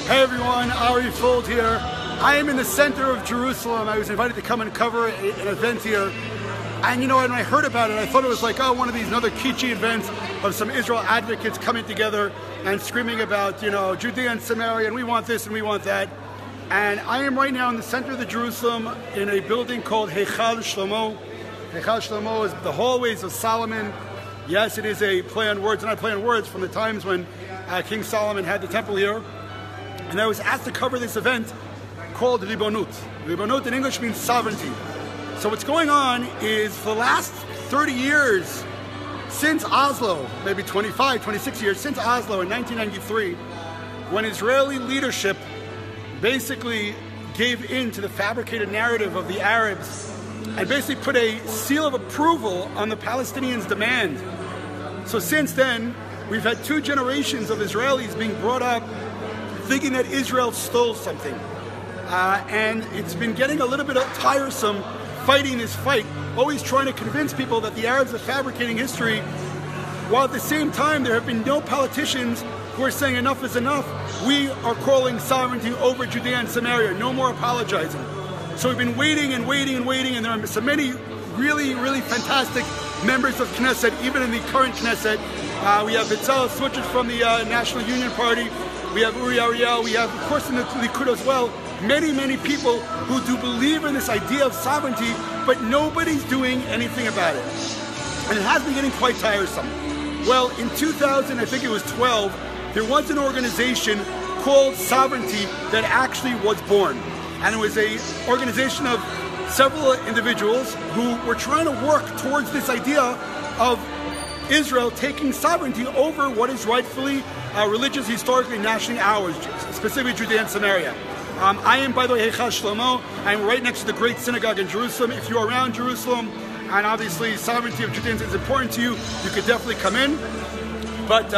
Hey everyone, Ari Fuld here. I am in the center of Jerusalem. I was invited to come and cover an event here. And you know, when I heard about it, I thought it was like, oh, one of these another kitschy events of some Israel advocates coming together and screaming about, you know, Judea and Samaria, and we want this and we want that. And I am right now in the center of the Jerusalem in a building called Heichal Shlomo. Heichal Shlomo is the hallways of Solomon. Yes, it is a play on words, and I play on words from the times when King Solomon had the temple here. And I was asked to cover this event called Ribonut. Ribonut in English means sovereignty. So what's going on is for the last 30 years, since Oslo, maybe 25, 26 years, since Oslo in 1993, when Israeli leadership basically gave in to the fabricated narrative of the Arabs and basically put a seal of approval on the Palestinians' demand. So since then, we've had 2 generations of Israelis being brought up thinking that Israel stole something. And it's been getting a little bit tiresome fighting this fight, always trying to convince people that the Arabs are fabricating history, while at the same time there have been no politicians who are saying enough is enough. We are calling sovereignty over Judea and Samaria, no more apologizing. So we've been waiting and waiting and waiting, and there are so many really, really fantastic members of Knesset, even in the current Knesset. We have Bezalel Smotrich from the National Union Party. We have Uri Ariel. We have, of course, in the Likud as well, many, many people who do believe in this idea of sovereignty, but nobody's doing anything about it. And it has been getting quite tiresome. Well, in 2000, I think it was 12, there was an organization called Sovereignty that actually was born. And it was an organization of several individuals who were trying to work towards this idea of Israel taking sovereignty over what is rightfully religious, historically, nationally ours, specifically Judea and Samaria. I am, by the way, Heichal Shlomo. I'm right next to the great synagogue in Jerusalem. If you're around Jerusalem, and obviously sovereignty of Judeans is important to you, you could definitely come in. But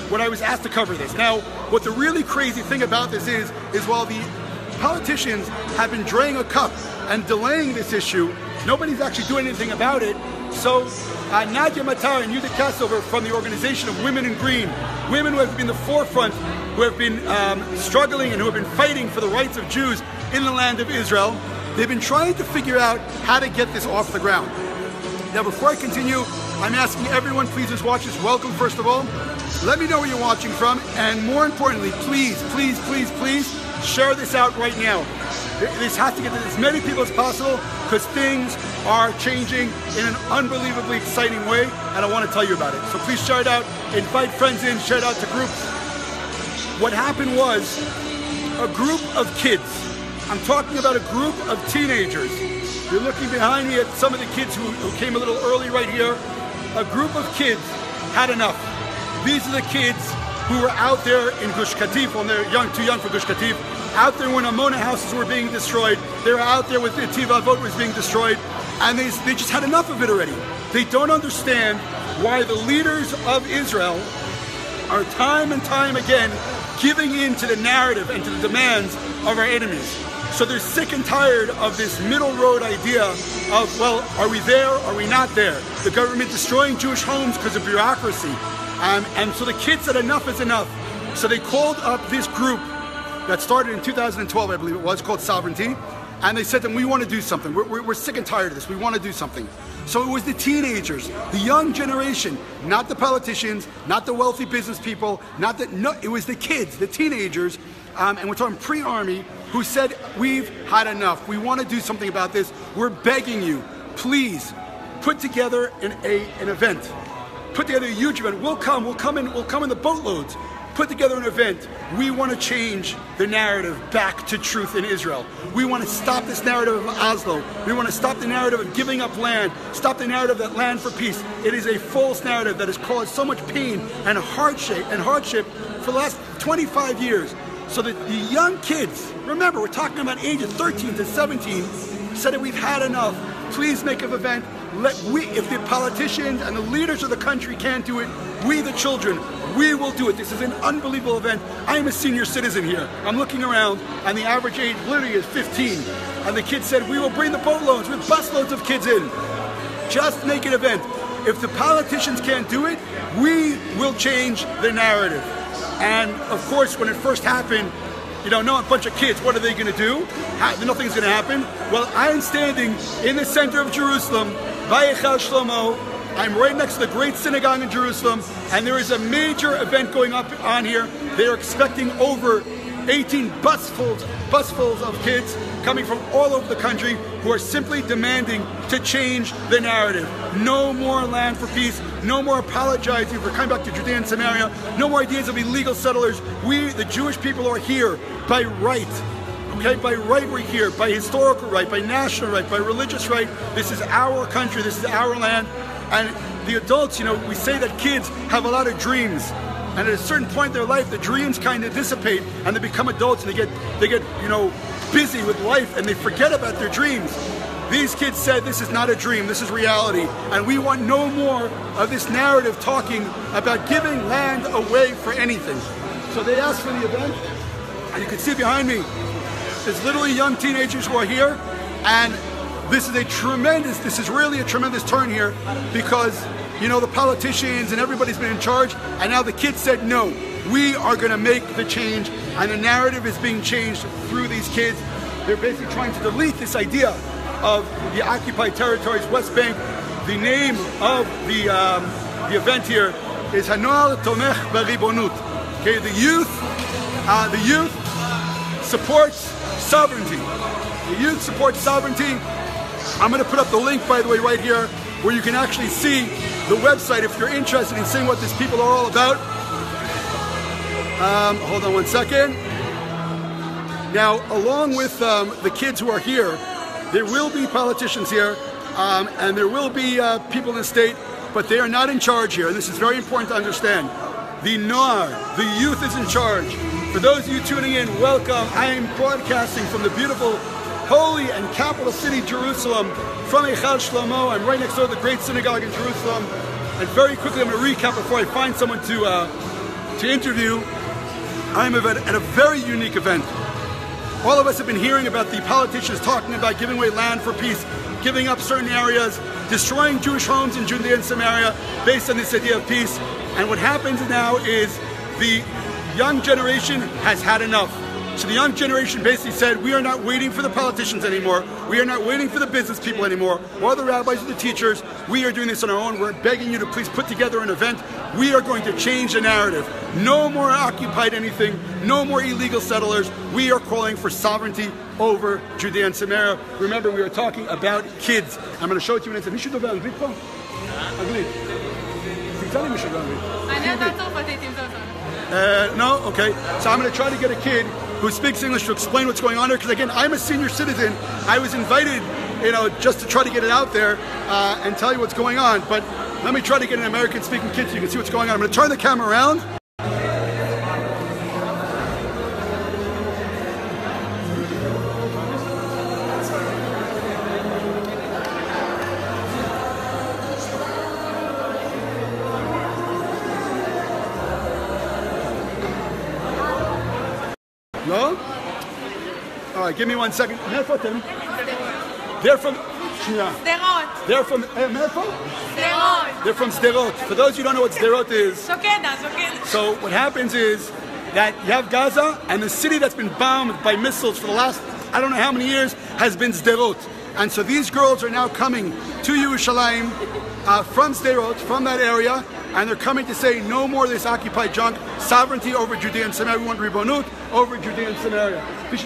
when I was asked to cover this. Now, what the really crazy thing about this is while the politicians have been draining a cup and delaying this issue, nobody's actually doing anything about it. So Nadia Matar and Yuda Kassover from the organization of Women in Green, women who have been the forefront, who have been struggling and who have been fighting for the rights of Jews in the land of Israel, they've been trying to figure out how to get this off the ground. Now, before I continue, I'm asking everyone, please, who's watching this, welcome first of all. Let me know where you're watching from, and more importantly, please, please, please, please, share this out right now. This has to get to as many people as possible, because things are changing in an unbelievably exciting way, and I want to tell you about it. So please share it out, invite friends in, share it out to groups. What happened was a group of kids, I'm talking about a group of teenagers. You're looking behind me at some of the kids who came a little early right here. A group of kids had enough. These are the kids who were out there in Gush Katif, when they're young, too young for Gush Katif, out there when Amona houses were being destroyed. They were out there with the Tiva vote was being destroyed, and they just had enough of it already. They don't understand why the leaders of Israel are time and time again giving in to the narrative and to the demands of our enemies. So they're sick and tired of this middle road idea of, well, are we there, are we not there? The government destroying Jewish homes because of bureaucracy. And so the kids said enough is enough. So they called up this group that started in 2012, I believe it was, called Sovereignty. And they said to them, we want to do something. We're sick and tired of this. We want to do something. So it was the teenagers, the young generation, not the politicians, not the wealthy business people, it was the kids, the teenagers, and we're talking pre-army, who said, we've had enough. We want to do something about this. We're begging you, please, put together an event. Put together a huge event. We'll come in the boatloads. Put together an event. We want to change the narrative back to truth in Israel. We want to stop this narrative of Oslo. We want to stop the narrative of giving up land. Stop the narrative that land for peace. It is a false narrative that has caused so much pain and hardship for the last 25 years. So that the young kids, remember, we're talking about ages 13 to 17, said that we've had enough. Please make an event. If the politicians and the leaders of the country can't do it, we the children, we will do it. This is an unbelievable event. I am a senior citizen here. I'm looking around, and the average age literally is 15. And the kids said, we will bring the boatloads with busloads of kids in. Just make an event. If the politicians can't do it, we will change the narrative. And of course, when it first happened, no, a bunch of kids, what are they going to do? Nothing's going to happen. Well, I'm standing in the center of Jerusalem, Vayechal Shlomo. I'm right next to the great synagogue in Jerusalem, and there is a major event going on here. They are expecting over 18 busfuls of kids coming from all over the country who are simply demanding to change the narrative. No more land for peace, no more apologizing for coming back to Judea and Samaria, no more ideas of illegal settlers. We, the Jewish people, are here by right. Okay, by right we're here, by historical right, by national right, by religious right. This is our country, this is our land. And the adults, we say that kids have a lot of dreams. And at a certain point in their life, the dreams kind of dissipate and they become adults and they get busy with life and they forget about their dreams. These kids said this is not a dream, this is reality. And we want no more of this narrative talking about giving land away for anything. So they asked for the event, and you can see behind me, there's literally young teenagers who are here, and this is really a tremendous turn here because the politicians and everybody's been in charge, and now the kids said no, we are going to make the change, and the narrative is being changed through these kids. They're basically trying to delete this idea of the occupied territories, West Bank. The name of the event here is Noar Tomech Ribonut. Okay, the youth supports sovereignty. The youth supports sovereignty. I'm going to put up the link, by the way, right here, where you can actually see the website if you're interested in seeing what these people are all about. Hold on one second. Now, along with the kids who are here, there will be politicians here, and there will be people in the state, but they are not in charge here. And this is very important to understand. The Noar, the youth, is in charge. For those of you tuning in, welcome. I am broadcasting from the beautiful, holy and capital city, Jerusalem, from Eichal Shlomo. I'm right next door to the great synagogue in Jerusalem. And very quickly, I'm going to recap before I find someone to interview. I'm at a very unique event. All of us have been hearing about the politicians talking about giving away land for peace, giving up certain areas, destroying Jewish homes in Judea and Samaria based on this idea of peace. And what happens now is the young generation has had enough. So the young generation basically said, we are not waiting for the politicians anymore. We are not waiting for the business people anymore, or the rabbis or the teachers. We are doing this on our own. We're begging you to please put together an event. We are going to change the narrative. No more occupied anything. No more illegal settlers. We are calling for sovereignty over Judea and Samaria. Remember, we are talking about kids. I'm going to show it to you in a second. No? Okay. So I'm going to try to get a kid who speaks English to explain what's going on here, because again, I'm a senior citizen. I was invited, just to try to get it out there and tell you what's going on. But let me try to get an American-speaking kid so you can see what's going on. I'm going to turn the camera around. No? All right, give me 1 second. They're from... They're from They're from Sderot. For those who don't know what Sderot is, so what happens is that you have Gaza, and the city that's been bombed by missiles for the last, I don't know how many years, has been Sderot. And so these girls are now coming to Yerushalayim from Sderot, from that area, and they're coming to say no more of this occupied junk, sovereignty over Judea and Samaria. We want ribonut over Judea and Samaria. What's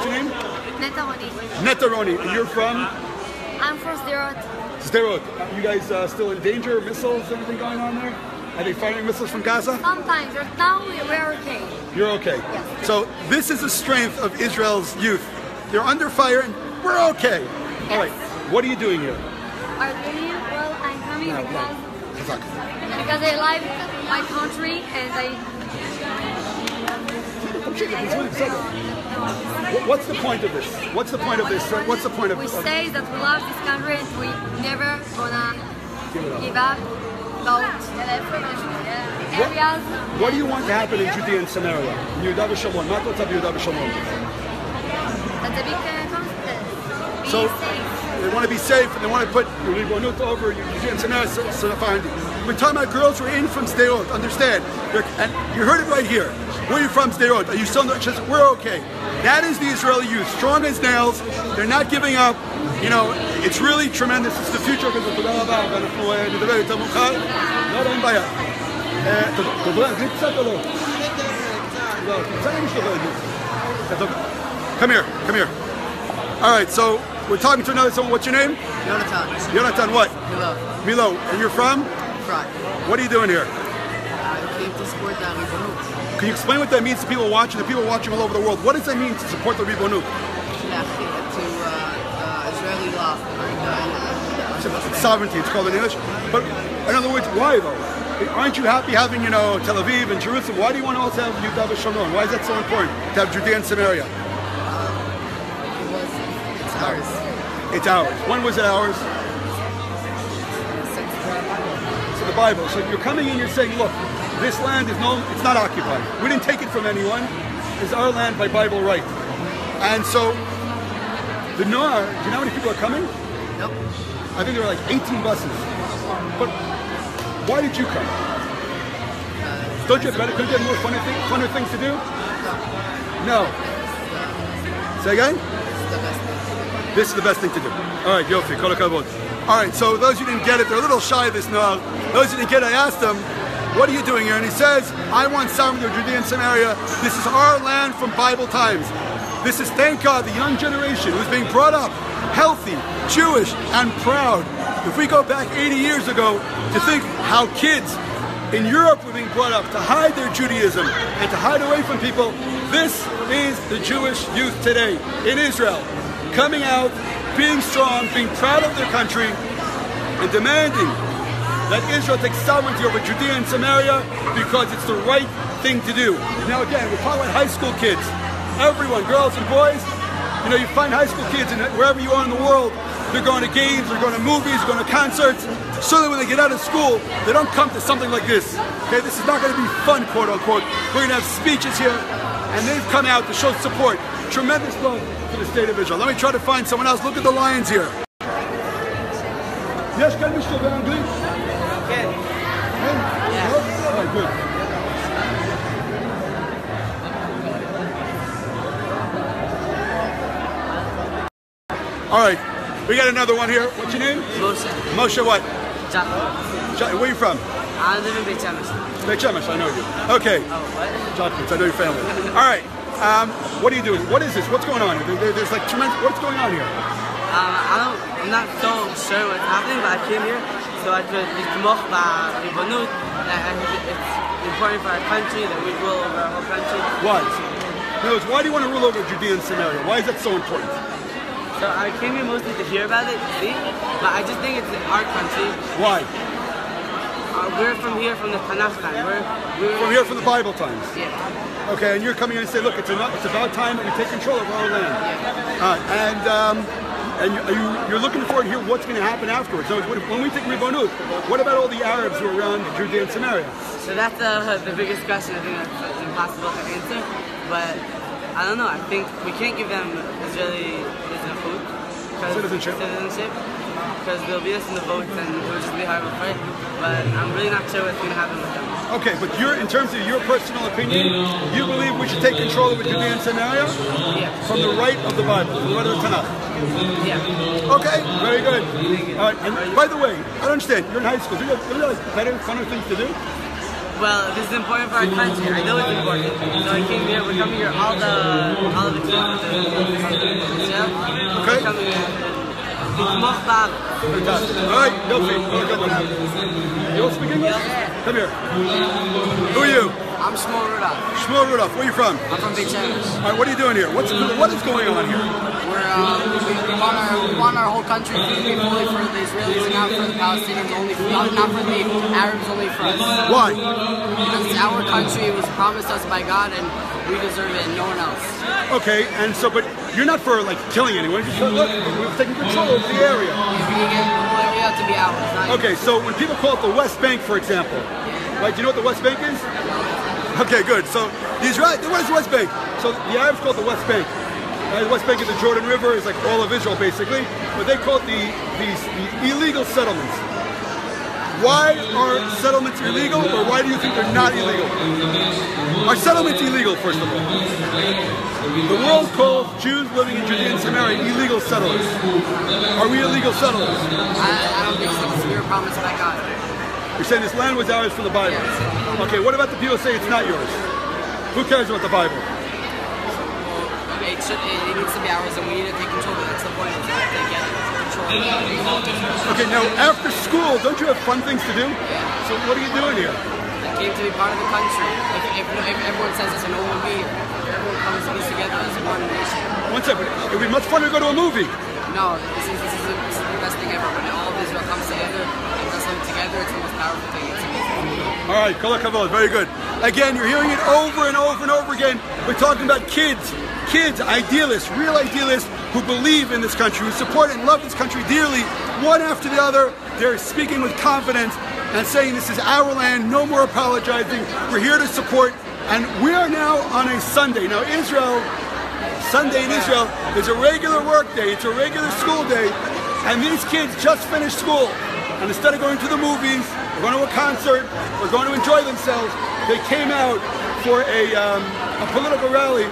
your name? Netaroni. And you're from? I'm from Sderot. Sderot. You guys still in danger? Missiles, anything going on there? Are they firing missiles from Gaza? Sometimes, but now we're okay. You're okay. Yes. So this is the strength of Israel's youth. They're under fire and we're okay. Yes. All right. What are you doing here? Well, I'm coming because I love my country and What's the point of this? What's the point of this? What's the point of this? We say that we love this country and we never gonna give up about areas. What do you want to happen in Judea and Samaria? In Yehuda v'Shamron. Not what's up Yehuda v'Shamron. That's a big concept. So they want to be safe and they want to put ribonut over Judea and Samaria. So we're talking about girls who are in from Sderot. Understand? And you heard it right here. Where are you from, Sderot? Are you still? We're okay. That is the Israeli youth, strong as nails. They're not giving up. You know, it's really tremendous. It's the future. Come here, come here. All right, so we're talking to another someone. What's your name? Jonathan. Jonathan, what? Milo. Milo, and you're from? Prague. What are you doing here? I came to support the Ribonut. Can you explain what that means to people watching, the people watching all over the world? What does that mean to support the ribonut? To Israeli law. It's sovereignty, it's called in English. But in other words, why though? Aren't you happy having, you know, Tel Aviv and Jerusalem? Why do you want to also have Judea and Samaria? Why is that so important to have Judea and Samaria? It's ours. It's ours. When was it ours? So the Bible. So you're coming in, you're saying, look, this land is it's not occupied. We didn't take it from anyone. It's our land by Bible right. And so the Noar, do you know how many people are coming? Nope. I think there were like 18 buses. But why did you come? Don't you have better? Couldn't you have more funner things to do? No. Say again? This is the best thing to do. All right, Yofi, kol hakavod. All right, so those who didn't get it, they're a little shy of this now. Those who didn't get it, I asked them, what are you doing here? And he says, I want sovereignty of Judea and Samaria. This is our land from Bible times. This is, thank God, the young generation who's being brought up healthy, Jewish, and proud. If we go back 80 years ago to think how kids in Europe were being brought up to hide their Judaism and to hide away from people, this is the Jewish youth today in Israel, coming out, being strong, being proud of their country, and demanding that Israel takes sovereignty over Judea and Samaria because it's the right thing to do. Now again, we're talking about high school kids. Everyone, girls and boys, you know, you find high school kids and wherever you are in the world, they're going to games, they're going to movies, going to concerts, so that when they get out of school, they don't come to something like this. Okay, this is not going to be fun, quote unquote. We're going to have speeches here, and they've come out to show support. Tremendous love for the state of Israel. Let me try to find someone else. Look at the lions here. Yes, can we still go English? Okay. Yeah. All right, good. All right, we got another one here. What's your name? Moshe. Moshe what? Chocolate. Where are you from? I live in Beit Shemesh. Beit Shemesh, I know you. Okay. Oh, what? Chocolates, I know your family. All right, what are you doing? What is this? What's going on here? There's like tremendous, what's going on here? I'm not so sure what's happening, but I came here so I could לתמוך בריבונות. It's important for our country that we rule over our whole country. Why? In other words, why do you want to rule over Judea and Samaria? Why is that so important? So I came here mostly to hear about it, see, but I just think it's our country. Why? We're from here, from the Tanakh time. We're from here, from the Bible times. Yeah. Okay, and you're coming in and say, look, it's about time that we take control of our land. Yeah. And you're looking forward to hear what's going to happen afterwards. So when we take ribonut, what about all the Arabs who are around Judea and Samaria? So that's the biggest question. I think that's impossible to answer, but I don't know. I think we can't give them Israeli citizenship because they'll beat us in the votes and it would just be a horrible fight. But I'm really not sure what's going to happen with them. Okay, but in terms of your personal opinion, you believe we should take control of Judea and Samaria? Yeah. From the right of the Bible, from the right of the Tanakh? Yeah. Okay, very good. All right, and by the way, I don't understand, you're in high school. Do you have better, funner things to do? Well, this is important for our country. I know it's important. So I came here, we're coming here, all of the kids, okay. We're coming here. Fantastic. All right, Yofi, you all speak English? Come here. Who are you? I'm Shmuel Rudolph. Shmuel Rudolph, where are you from? I'm from Beit Shemesh. All right, what are you doing here? What is going on here? We want our whole country to be fully for the Israelis and not for the Palestinians only, not for the Arabs, only for us. Why? Because it's our country, it was promised us by God, and we deserve it and no one else. Okay, and so, but you're not for like killing anyone, just look, we're taking control of the area. We need the whole area to be ours. Okay, so when people call it the West Bank, for example, right, do you know what the West Bank is? Okay, good. So the Israeli, what is the West Bank? So the Arabs call it the West Bank. The West Bank is the Jordan River, is like all of Israel basically, but they call it the illegal settlements. why are settlements illegal, or why do you think they're not illegal? Are settlements illegal, first of all? The world calls Jews living in Judea and Samaria illegal settlers. Are we illegal settlers? I don't think so. We were promised by God. You're saying this land was ours from the Bible? Yes. Okay, what about the people who say it's not yours? Who cares about the Bible? It needs to be ours, and we need to take control of it. That's the point. It's not to get control. Okay, now after school, don't you have fun things to do? Yeah. So what are you doing here? I came to be part of the country. If everyone says this, and no one will be here. Everyone comes to be together as one nation. One second, it would be much funner to go to a movie. No, this is the best thing ever. When all of Israel comes together and does something together, it's the most powerful thing. It's amazing. All right, kol hakavod, very good. Again, you're hearing it over and over and over again. We're talking about kids, idealists, real idealists who believe in this country, who support and love this country dearly, one after the other. They're speaking with confidence and saying this is our land, no more apologizing. We're here to support, and we are now on a Sunday. Now Sunday in Israel is a regular work day, it's a regular school day, and these kids just finished school. And instead of going to the movies, or going to a concert, or going to enjoy themselves, they came out for a political rally.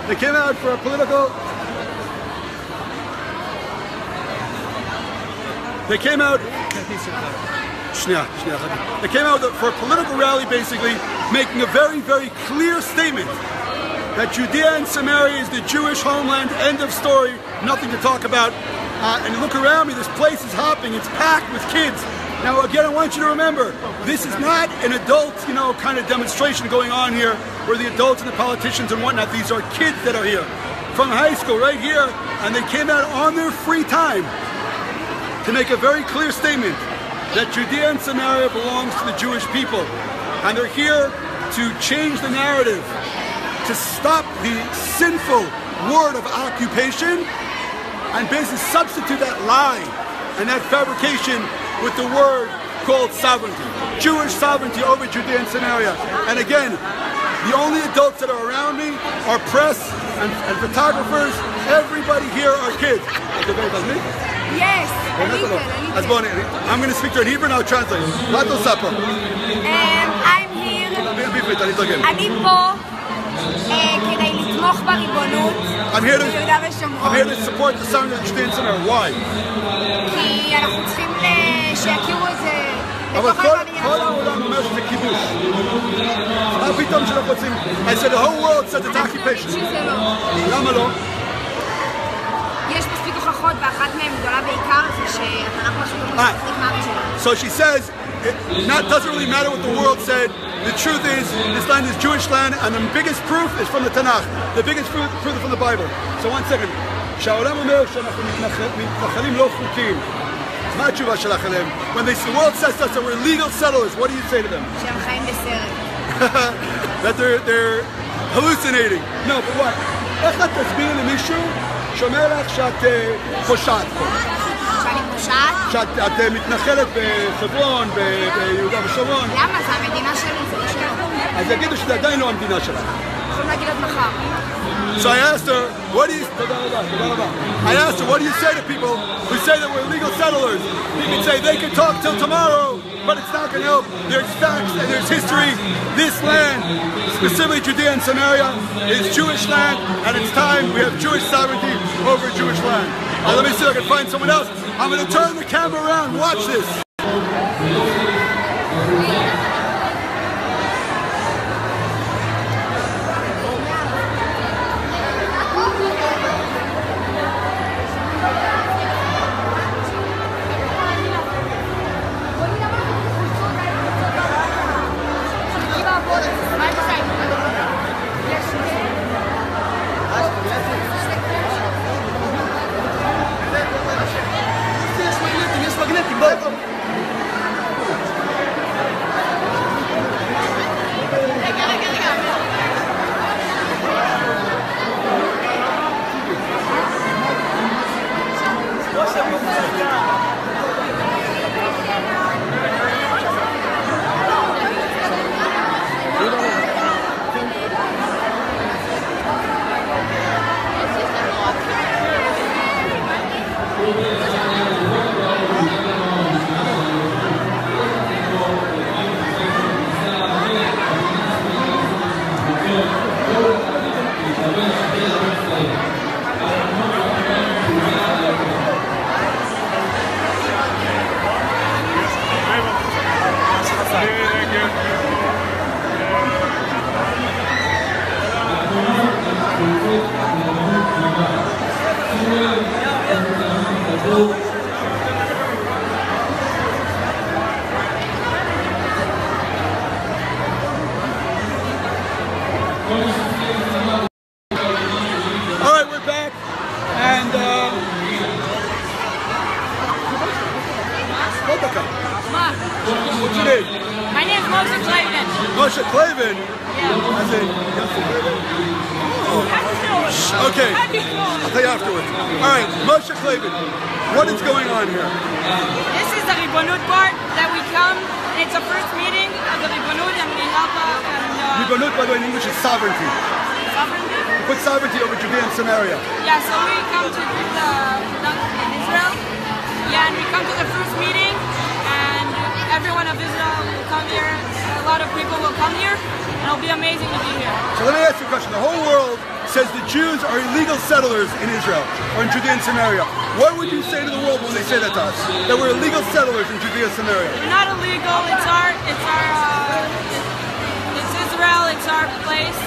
They came out for a political... They came out for a political rally, basically, making a very, very clear statement that Judea and Samaria is the Jewish homeland, end of story, nothing to talk about. And you look around me, this place is hopping, it's packed with kids. Now again, I want you to remember, this is not an adult, kind of demonstration going on here, where the adults and the politicians and whatnot, these are kids that are here, from high school, right here, and they came out on their free time to make a very clear statement that Judea and Samaria belongs to the Jewish people. And they're here to change the narrative, to stop the sinful word of occupation, and basically substitute that lie and that fabrication with the word called sovereignty. Jewish sovereignty over Judea and Samaria. And again, the only adults that are around me are press and photographers. Everybody here are kids. Yes, I'm going to speak to her in Hebrew and I'll translate. I'm here. אני פה כדי לתמוך בריבונות ביהודה ושומרון. I'm here to support the sovereignty of Judea and Samaria. Why? כי אנחנו צריכים שיכירו את זה. אבל כל העולם אומר שזה כיבוש. מה פתאום שאנחנו רוצים? I said the whole world said it's occupation. למה לא? יש מספיק הוכחות, ואחת מהן גדולה בעיקר זה שהתנ"ך משהו לא מספיק מאמין שלנו. So she says, it doesn't really matter what the world said. The truth is, this land is Jewish land, and the biggest proof is from the Tanakh. The biggest proof is from the Bible. So one second. שהעולם אומר שאנחנו מתנחלים לא חוקיים. מה התשובה שלך אליהם? When the world says to us that we're legal settlers, what do you say to them? שהם חיים בסרט. That they're hallucinating. No, but what? איך את תסבירי למישהו שאומר לך שאת פושעת פה? שאני פושעת? שאת מתנחלת בחברון, ביהודה ושומרון. למה? זה המדינה שלי, זה לא שלנו. אז יגידו שזה עדיין לא המדינה שלך. יכולים להגיד עד מחר. So I asked her, what do you say to people who say that we're legal settlers? You can say they can talk till tomorrow, but it's not going to help. There's facts and there's history. This land, specifically Judea and Samaria, is Jewish land, and it's time we have Jewish sovereignty over Jewish land. Now let me see if I can find someone else. I'm going to turn the camera around. Watch this. What's your name? My name is Moshe Clavin. Moshe Clavin? Yeah. As in, okay. I'll tell you afterwards. All right, Moshe Clavin, what is going on here? This is the ribonut part that we come. It's a first meeting of the ribonut and we help Ribonut, by the way, in English is sovereignty. sovereignty. You put sovereignty over Judea and Samaria. Yeah, so we come to put the in Israel. Yeah, and we come to the first meeting and everyone of Israel will come here. A lot of people will come here and it'll be amazing to be here. So let me ask you a question. The whole world says the Jews are illegal settlers in Israel or in Judea and Samaria. What would you say to the world when they say that to us? That we're illegal settlers in Judea and Samaria? We're not illegal. It's Israel. It's our place.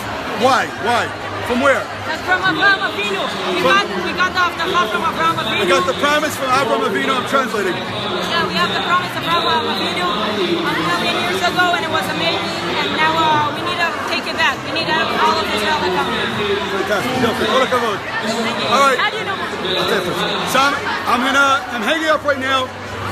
Why? Why? From where? That's from Abraham Avinu. We got the Avdachah from Abraham Avinu. I got the promise from Abraham Avinu. I'm translating. Yeah, we have the promise of Abraham Avinu a million years ago, and it was amazing. And now we need to take it back. We need to have all of Israel to come here. Fantastic. All right. How do you know? So I'm hanging up right now,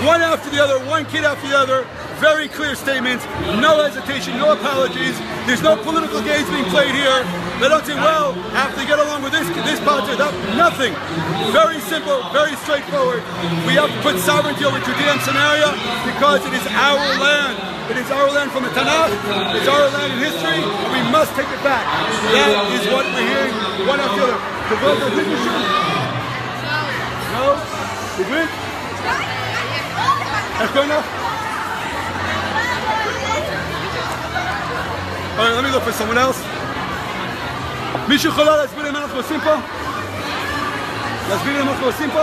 one after the other, one kid after the other. Very clear statements, no hesitation, no apologies. There's no political games being played here. They don't say, well, after you get along with this politics, nothing. Very simple, very straightforward. We have to put sovereignty over Judea and Samaria because it is our land. It is our land from the Tanakh. It's our land in history, and we must take it back. That is what we're hearing one after the other. The vote of No? You good? That's good enough? All right, let me look for someone else. מישהו יכולה להסביר לי מה אנחנו עושים פה? להסביר לי מה אנחנו עושים פה?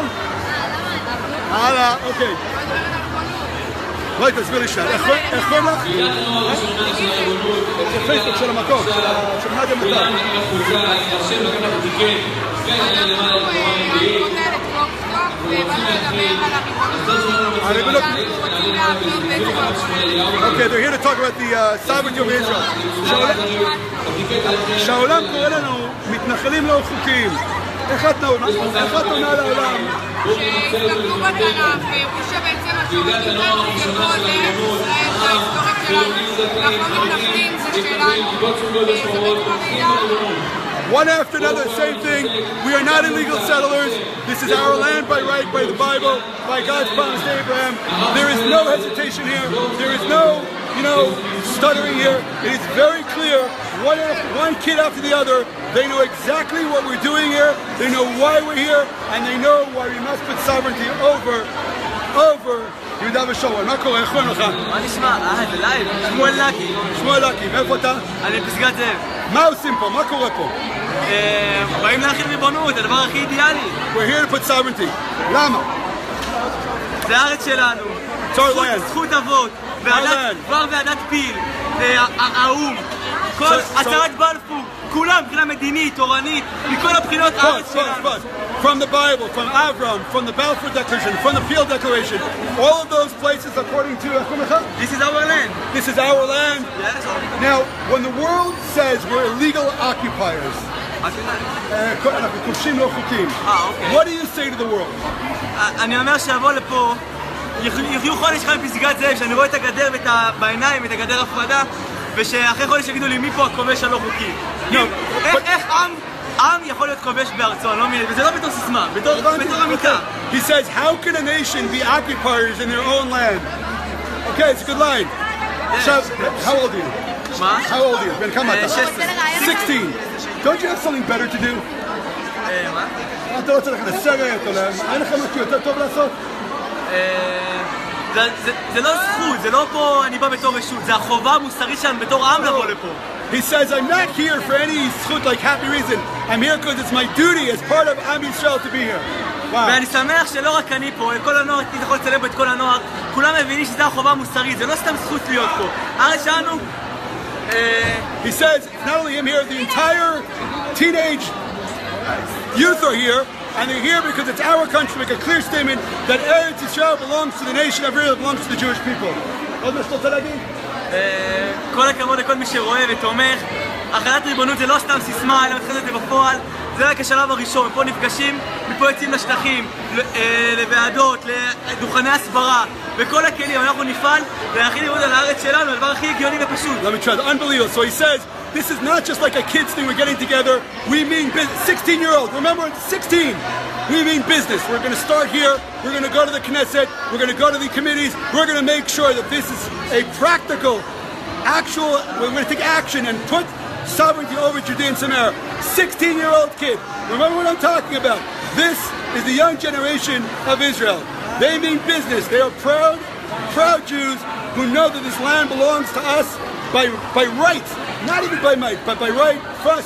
הלאה, אוקיי. בואי תסביר לי שנייה. איך קוראים לך? זה פייסבוק של המקום, של נדיה מטר. Okay, they're here to talk about the sovereignty of Israel. שהעולם קורא לנו מתנחלים לא חוקיים. איך את עונה לעולם? שהסתכלו בתנ"ך והראו שבעצם השורשים שלנו זה פה, זה ישראל, זה ההיסטוריה שלנו. אנחנו מתנחלים, זה שלנו. זה בעצם המידע. One after another, same thing. We are not illegal settlers. This is our land by right, by the Bible, by God's promise to Abraham. There is no hesitation here. There is no, stuttering here. It is very clear. One kid after the other. They know exactly what we're doing here. They know why we're here, and they know why we must put sovereignty over יהודה ושומרון. מה קורה? איך קוראים לך? מה נשמע? זה לייב. שמואל לקי. שמואל לקי. מאיפה אתה? אני בפסגת זאב. מה עושים פה? מה קורה פה? באים להחיל ריבונות, הדבר הכי אידיאלי. We're here to put sovereignty. למה? זה הארץ שלנו. זכות אבות. כבר ועדת פיל. האו"ם. כל הצהרת בלפור. כולם, מבחינה מדינית, תורנית, מכל הבחינות הארץ שלנו. From the Bible, from Avram, from the Balfour Declaration, from the Peel Declaration, all of those places according to this is our land. This is our land. Yes. Now, when the world says we're illegal occupiers, what do you say to the world? אני אומר שיבוא לפה, יחיו חודש אחד בפסגת זאב, שאני רואה את הגדר בעיניים, את הגדר הפרדה, ושאחרי חודש יגידו לי מי פה הכובש הלא חוקי. איך עם יכול להיות כובש בארצו, וזה לא בתור סיסמה, בתור אמיתה. He says, how can a nation be occupiers in their own land? Okay, it's a good line. How old are you? מה? How old are you? בן כמה אתה? 16. Don't you have something better to do? מה? אתה לא צריך לסרט, אין לך משהו יותר טוב לעשות? זה לא זכות, זה לא פה אני בא בתור רשות, זה החובה המוסרית שלנו בתור עם לבוא לפה. He says, I'm not here for any zchut, like happy reason. I'm here because it's my duty as part of Am Yisrael to be here. ואני שמח שלא רק אני פה, כל הנוער, אתה יכול לצלם פה את כל הנוער, כולם מבינים שזו החובה המוסרית, זה לא סתם זכות להיות פה. הארץ שלנו... He says, not only him here, the entire teenage youth are here, and they're here because it's our country to make a clear statement that Eretz Yisrael belongs to the nation of Israel, belongs to the Jewish people. עוד מה שאתה רוצה להגיד? כל הכבוד לכל מי שרואה ותומך. החלת ריבונות זה לא סתם סיסמה, אלא מתחיל את זה בפועל, זה רק השלב הראשון, פה נפגשים, מפה יוצאים לשטחים, לוועדות, לדוכני הסברה, וכל הכלים, אנחנו נפעל להכין לימוד על הארץ שלנו, הדבר הכי הגיוני ופשוט. Let me try to unbelievable. So he says, this is not just like a kids thing, we're getting together, we mean business. 16-year-old, remember, 16. We mean business. We're going to start here, we're going to go to the Knesset, we're going to go to the committees, we're going to make sure that this is a practical, actual, we're going to take action and put sovereignty over Judea and Samaria. 16-year-old kid. Remember what I'm talking about. This is the young generation of Israel. They mean business. They are proud Jews who know that this land belongs to us by right, not even by might, but by right,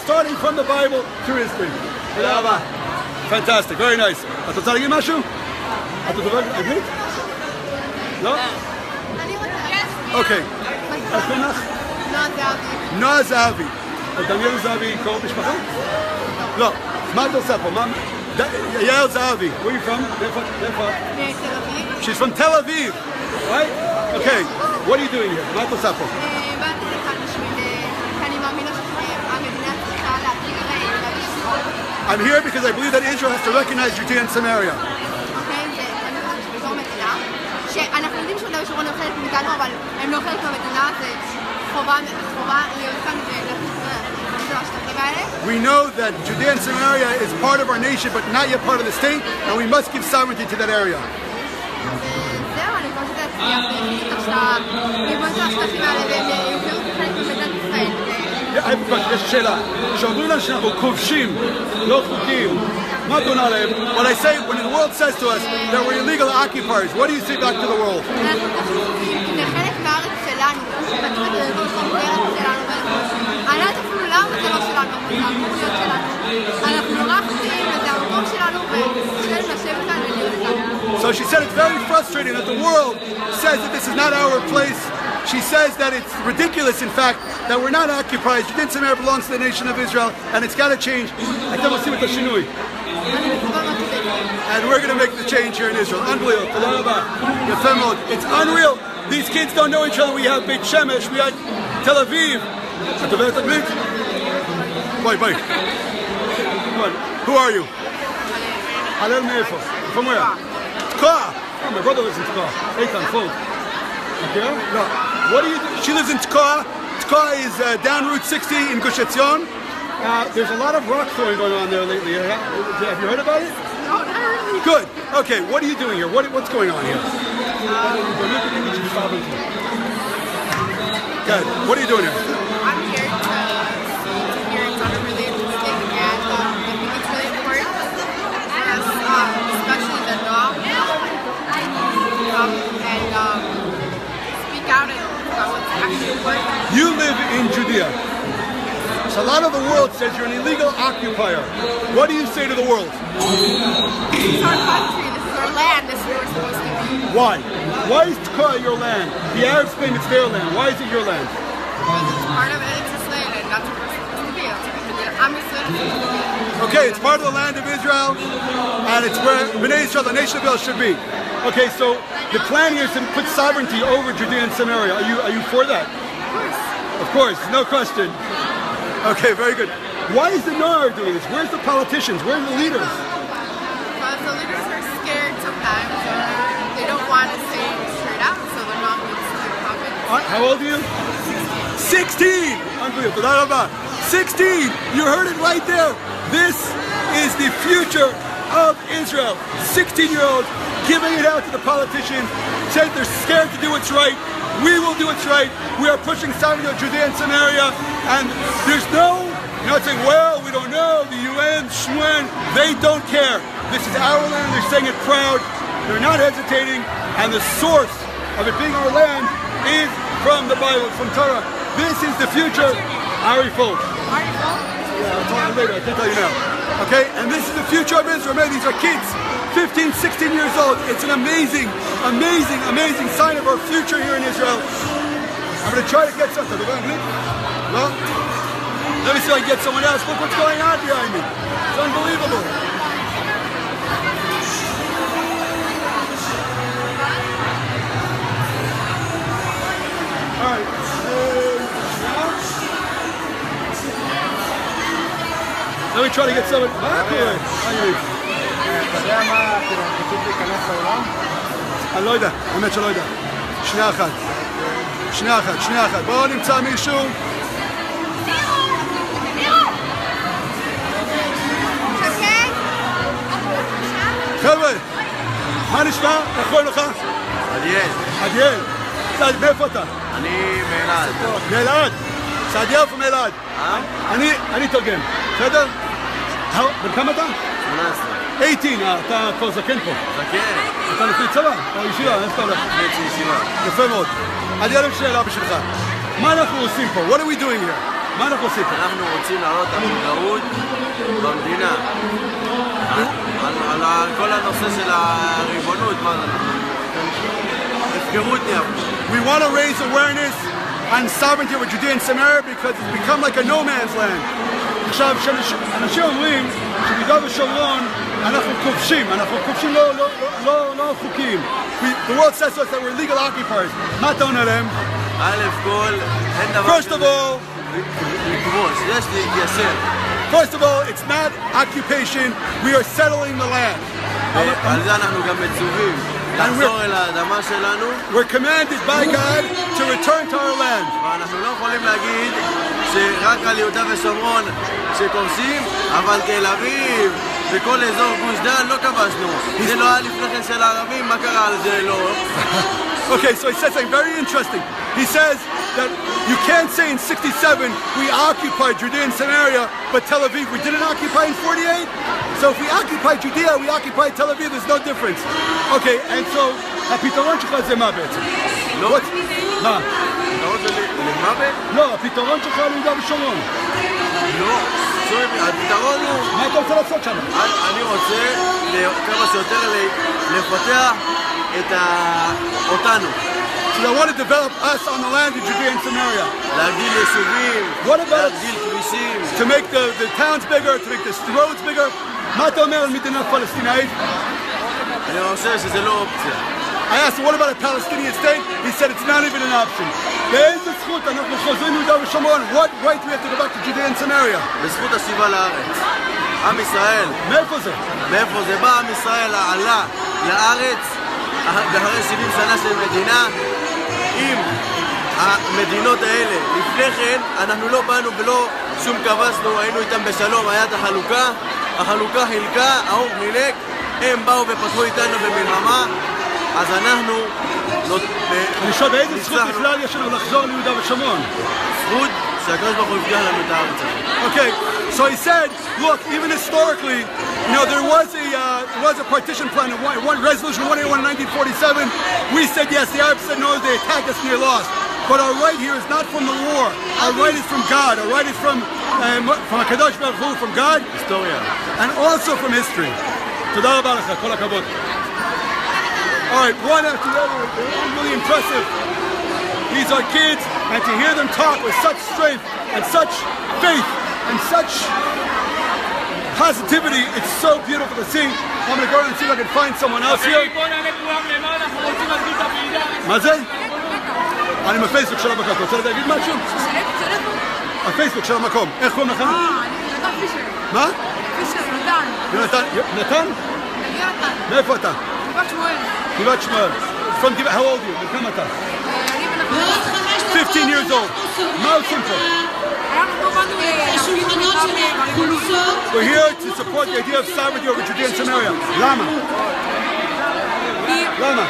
starting from the Bible through history. Fantastic, very nice. את רוצה להגיד משהו? את מדברת עברית? לא? אוקיי. איך קוראים לך? נועה זהבי. דניאל זהבי קרוב משפחה? לא. מה את עושה פה? יעל זהבי. Where are you from? מאיפה? Tel Aviv. She's from Tel Aviv. Right? Okay. What are you doing here? מה את עושה פה? באתי לכאן בשביל, אני מאמינה שהמדינה צריכה להכיר ביהודה ושומרון. I'm here because I believe that Israel has to recognize Judea and Samaria. אוקיי, ואני חושבת שבתור מדינה, שאנחנו יודעים שיהודה ושומרון הם חלק מאיתנו, אבל הם לא חלק מהמדינה, זה חובה להיות כאן ולהכניס לשטחים האלה. We know that Judea and Samaria is part of our nation, but not yet part of the state, and we must give sovereignty to that area. זהו, אני חושבת להצליח ריבונות השטחים האלה, והם יוכלו כחלק ממדינת ישראל. יש שאלה, שאומרים לנו שאנחנו כובשים, לא חוקיים, מה תונה להם? When I say, when the world says to us that we're illegal occupiers, what do you say back to the world? אנחנו כובשים, זה חלק מהארץ שלנו, אנחנו כובשים בארץ שלנו, אני לא יודעת אפילו למה זה לא שלנו, זה אמור להיות שלנו. אנחנו נורא חושבים, וזה המקום שלנו, ושלנו לשבת כאן ולהיות כאן. So she said it's very frustrating that the world says that this is not our place. She says that it's ridiculous, in fact, that we're not occupied. Judea and Samaria belongs to the nation of Israel, and it's got to change. אתם עושים את השינוי. And we're going to make the change here in Israel. Unbelievable. תודה רבה. יפה מאוד. It's unreal. These kids don't know each other. We have Beit Shemesh. We have Tel Aviv. את דוברת אנגלית? ביי. Who are you? הלל מאיפה? From where? תקוע. Oh, my brother lives in תקוע. איתן, פולד. Okay? No. What do you do? She lives in Tkoa. Tkoa is down Route 60 in Gush Etzion. There's a lot of rock throwing going on there lately. Have you heard about it? No, not really. Good. Okay, what are you doing here? What's going on here? Good. What are you doing here? I'm here to hear it's on a really interesting and I think it's really important as especially the NOAH and speak out about what's actually important. You live in Judea. So a lot of the world says you're an illegal occupier. What do you say to the world? This is our country, this is our land, this is where we're supposed to be. Why? Why is Tkoa your land? The Arabs claim it's their land. Why is it your land? Because it's part of Israel and that's where we're supposed to be. I'm Israel. Okay, it's part of the land of Israel, and it's where Bnei Israel, the nation of Israel, should be. Okay, so the plan here is to put sovereignty over Judea and Samaria. Are you for that? Of course. Of course, no question. Okay, very good. Why is the NOAR doing this? Where's the politicians? Where's the leaders? Because the leaders are scared sometimes, or they don't want to say it straight out, so they're not going to see comments. How old are you? 16! Unbelievable. תודה רבה. 16! You heard it right there. This is the future of Israel. 16-year-olds giving it out to the politicians, saying they're scared to do what's right. We will do what's right. We are pushing sovereignty of Judea and Samaria, and there's you're not saying, well, we don't know, the UN, Shmuel, they don't care. This is our land, they're saying it proud, they're not hesitating, and the source of it being our land is from the Bible, from Torah. This is the future. Ari Fuld. Ari Fuld? Yeah, I'll talk to you later, I can't tell you now. Okay, and this is the future of Israel. Man, these are kids, 15, 16 years old. It's an amazing sign of our future here in Israel. I'm going to try to get something. No? Let me see if I can get someone else. Look what's going on behind me. It's unbelievable. All right. Let me try. try to get someone. מה קורה? אתה יודע מה כתוב להיכנס לעולם? אני לא יודע, האמת שלא יודע. שנייה אחת. בואו נמצא מישהו. חבר'ה, מה נשמע? איך קוראים לך? עדיאל. מאיפה אתה? אני מאלעד. מאלעד? סעדיאל מאלעד. אני תרגם, בסדר? בן כמה אתה? 18. אתה כבר זקן פה. זקן. אתה לפי צבא? או ישיבה? איפה אתה הולך? לפי ישיבה. יפה מאוד. אני אעלם שאלה בשבילך. מה אנחנו עושים פה? What are we doing here? מה אנחנו עושים פה? אנחנו רוצים להעלות את המודעות במדינה. על כל הנושא של הריבונות, מה זה? הפקרות נהיה. We want to raise awareness on sovereignty over Judea and Samaria because it's become like a no man's land. עכשיו, אנשים אומרים שביהודה ושומרון אנחנו כובשים לא חוקיים. The world says to us that we're legal occupiers. מה אתה עונה להם? א' כל, אין דבר First of all, לכבוש, יש להתיישב. First of all, it's not occupation, we are settling the land. על זה אנחנו גם מצווים. לחזור אל האדמה שלנו. We're commanded by God to return to our land. ואנחנו לא יכולים להגיד שרק על יהודה ושומרון שכובשים, אבל תל אביב וכל אזור גוש דן לא כבשנו. זה לא היה לפני כן של הערבים, מה קרה על זה? לא. Okay, so he says something very interesting. He says that you can't say in 67 we occupied Judea and Samaria, but Tel Aviv we didn't occupy in 48? So if we occupied Judea, we occupied Tel Aviv, there's no difference. Okay, and so, הפתרון שלך זה מה בעצם? לא. מה? הפתרון זה למוות? לא, הפתרון שלך ליהודה ושומרון. לא. הפתרון הוא... מה אתה רוצה לעשות שם? אני רוצה כמה שיותר לפתח אותנו. So they want to develop us on the land of Judea and Samaria. להגדיל יישובים, להגדיל כבישים. To make the towns bigger, to make the roads bigger. מה אתה אומר על מדינה פלסטינאית? אני חושב שזה לא אופציה. I asked him, what about a Palestinian state? He said it's not even an option. באיזה זכות אנחנו חוזרים ליהודה ושומרון? What right do we have to go back to Judea and Samaria? בזכות השיבה לארץ. עם ישראל. מאיפה זה? מאיפה זה בא? עם ישראל עלה לארץ אחרי 70 שנה של מדינה עם המדינות האלה. לפני כן אנחנו לא באנו ולא שום כבשנו, היינו איתם בשלום, היה את החלוקה חילקה, ההוא חילק, הם באו ופתחו איתנו במלחמה, אז אנחנו... אני שואל, באיזה זכות בכלל יש לנו לחזור ליהודה ושומרון? זכות שהקדוש ברוך הוא הבטיח לנו את הארץ הזאת. Okay, so he said, look, even historically, you know, there was a partition plan, one resolution 181 in 1947. We said yes, the Arabs said no, they attacked us and they lost. But our right here is not from the war. Our right is from God. Our right is from HaKadosh Baruch Hu, from God. Historia. And also from history. תודה רבה לך, כל הכבוד. All right, one after the other, they're really impressive. These are kids, and to hear them talk with such strength and such faith and such positivity, it's so beautiful to see. I'm going to go around and see if I can find someone else here. מה זה? אני בפייסבוק של המקום, אתה רוצה להגיד משהו? הפייסבוק של המקום, איך קוראים לך? נתן פישר. מה? פישר, נתן. נתן? מאיפה אתה? גבעת שמואל. גבעת שמואל. How old are you? בן כמה אתה? אני בן 15 years old. מה עושים פה? We're here to support the idea of sovereignty over Judea and Samaria. למה? למה?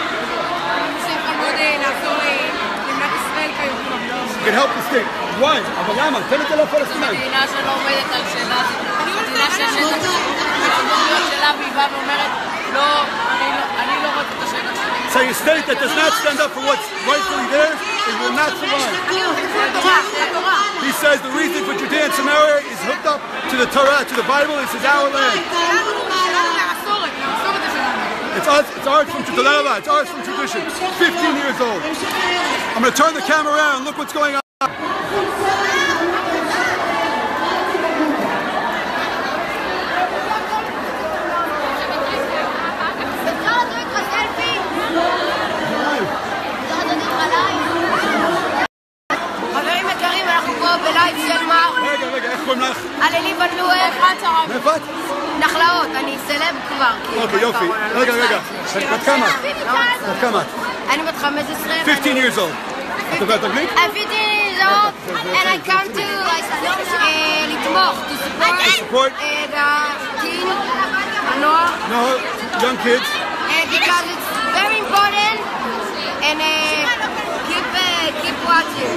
You can help the state. Why? אבל למה? תן את זה לפלסטינאים. מדינה שלא עומדת על שלה. מדינה שהציבוריות שלה והיא באה ואומרת, לא, אני לא רוצה את השאלה שלי. So a state that does not stand up for what's rightfully theirs, it will not survive. He says the reason for Judea and Samaria is hooked up to the Torah, to the Bible. This is our land. It's ours from Judea. It's ours from tradition. 15 years old. I'm going to turn the camera around. Look what's going on. חברים יקרים, אנחנו פה בלייב של מר. רגע, איך קוראים לך? עללי בלואר. מאיפה את? נחלאות, אני סלב כבר. אוקיי, יופי. רגע. בת כמה? בת כמה? אני בת 15. 15 years old. את מדברת אנגלית? 15 years old, and I come to לתמוך, to support the teen, הנוער. No, young kids. Because it's very important, and keep watching.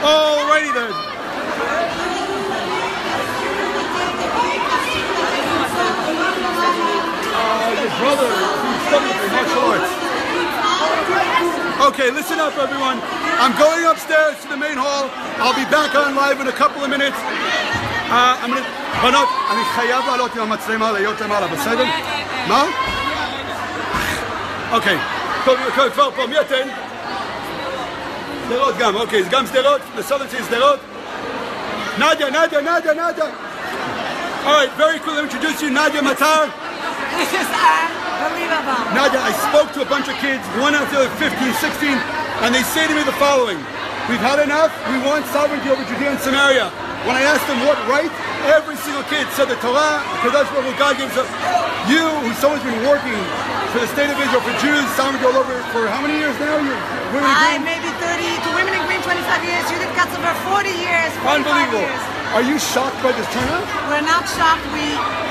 Alrighty then. Your brother studied in martial arts. Okay, listen up everyone. I'm going upstairs to the main hall. I'll be back on live in a couple of minutes. בנות, אני חייב לעלות עם המצלמה להיות למעלה, בסדר? מה? אוקיי, טוב, כבר פה, מי אתן? סדרות גם, אוקיי, גם סדרות, לסודת של סדרות. נדיה. Alright, very cool, let me introduce you, Nadia Matar. This is unbelievable. Nadia, I spoke to a bunch of kids, one after the other, 15, 16, and they say to me the following. We've had enough, we want sovereignty over Judea and Samaria. When I asked them what right, every single kid said the Torah, because that's what God gives us. You, who's someone's been working for the state of Israel, for Jews, sovereignty all over, for how many years now? Maybe 30, to Women in Green 25 years, Judith Katzenberg 40 years, 45 Unbelievable. years. Are you shocked by this turnout? We're not shocked. We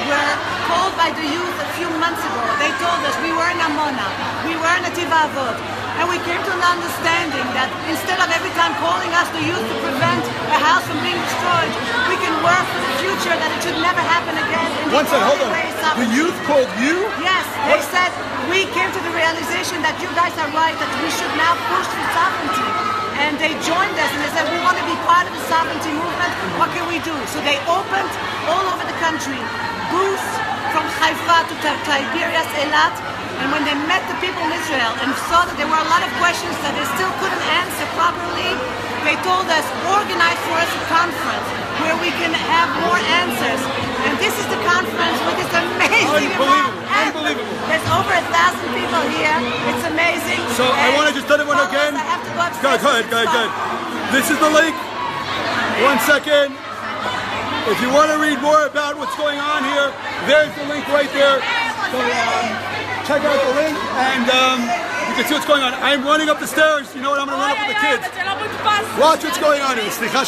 were told by the youth a few months ago. They told us we were in Amona, we were in Ativa Avot, and we came to an understanding that instead of every time calling us the youth to prevent a house from being destroyed, we can work for the future that it should never happen again. One second, hold on. The youth called you? Yes, they said we came to the realization that you guys are right, that we should now push for sovereignty. And they joined us and they said, we want to be part of the sovereignty movement. What can we do? So they opened all over the country booths from Haifa to Tiberias, Eilat. And when they met the people in Israel and saw that there were a lot of questions that they still couldn't answer properly, they told us, organize for us a conference where we can have more answers. And this is the conference with this amazing amount. Unbelievable. There's over 1,000 people here. It's amazing. So I want to just tell everyone again. I have to go upstairs. Go ahead. This is the link. 1 second. If you want to read more about what's going on here, there's the link right there. So check out the link and you can see what's going on. I'm running up the stairs. You know what? I'm going to run up with the kids. Watch what's going on here. Slicha.